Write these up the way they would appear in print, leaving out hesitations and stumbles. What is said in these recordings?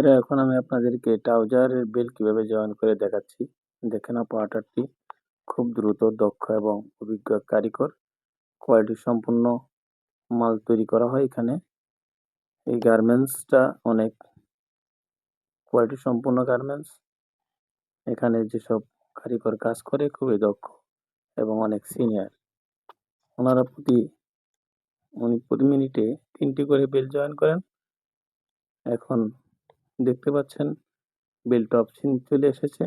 ভাইরা, এখন আমি আপনাদেরকে ট্রাউজারের বেল্ট কিভাবে জয়েন করে দেখাচ্ছি। দেখেন, অপারেটরটি খুব দ্রুত, দক্ষ এবং অভিজ্ঞ কারিগর। কোয়ালিটি সম্পূর্ণ মাল তৈরি করা হয় এখানে। এই গার্মেন্টসটা অনেক কোয়ালিটি সম্পূর্ণ গার্মেন্টস। এখানে যেসব কারিগর কাজ করে খুবই দক্ষ এবং অনেক সিনিয়র। ওনারা প্রতি মিনিটে 3টি করে বেল্ট জয়েন করেন। এখন দেখতে পাচ্ছেন বেল্ট অপশন চলে এসেছে।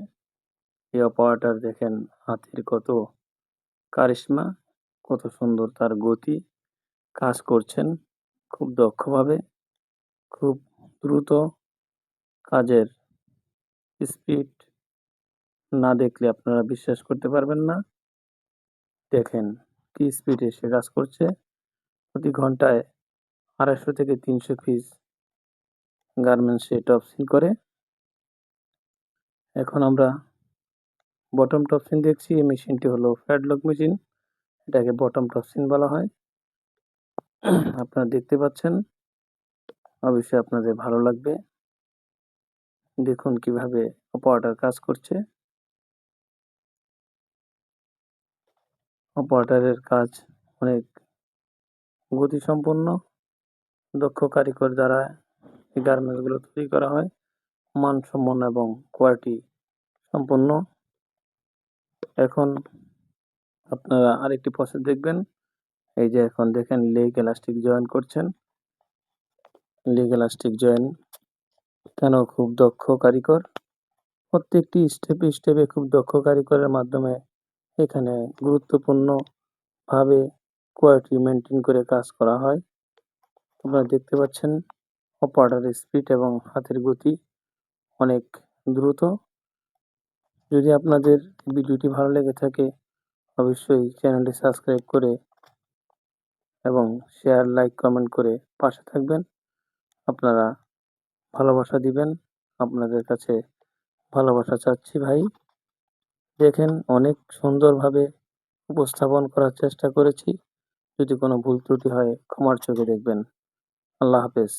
এই অপারেটর দেখেন হাতের কত কারিশমা, কত সুন্দর তার গতি, কাজ করছেন খুব দক্ষভাবে, খুব দ্রুত। কাজের স্পিড না দেখলে আপনারা বিশ্বাস করতে পারবেন না। দেখেন কি স্পিডে সে কাজ করছে। প্রতি ঘন্টায় 250 থেকে 300 পিস গার্মেন্টস সে টপসিং করে। এখন আমরা বটম টপসিং দেখছি। এই মেশিনটি হলো প্যাডলক মেশিন, এটাকে বটম টপসিং বলা হয়। আপনারা দেখতে পাচ্ছেন, অবশ্যই আপনাদের ভালো লাগবে। দেখুন কিভাবে অপারেটর কাজ করছে। অপারেটরের কাজ অনেক গতিসম্পন্ন, দক্ষ কারিগর দ্বারা এই গার্মেন্টসগুলো তৈরি করা হয় মানসম্পন্ন এবং কোয়ালিটি সম্পন্ন। এখন আপনারা আরেকটি প্রসেস দেখবেন। এই যে এখন দেখেন লেগ এলাস্টিক জয়েন করছেন। লেগ এলাস্টিক জয়েন কেন খুব দক্ষ কারিগর। প্রত্যেকটি স্টেপে স্টেপে খুব দক্ষ কারিগরের মাধ্যমে এখানে গুরুত্বপূর্ণভাবে কোয়ালিটি মেনটেন করে কাজ করা হয়। আপনারা দেখতে পাচ্ছেন অপারেটরের স্পিড এবং হাতের গতি অনেক দ্রুত। যদি আপনাদের ভিডিওটি ভালো লেগে থাকে, অবশ্যই চ্যানেলটি সাবস্ক্রাইব করে এবং শেয়ার, লাইক, কমেন্ট করে পাশে থাকবেন। আপনারা ভালোবাসা দিবেন। আপনাদের কাছে ভালোবাসা চাচ্ছি ভাই। দেখেন অনেক সুন্দরভাবে উপস্থাপন করার চেষ্টা করেছি। যদি কোনো ভুল ত্রুটি হয় ক্ষমার চোখে দেখবেন। আল্লাহ হাফেজ।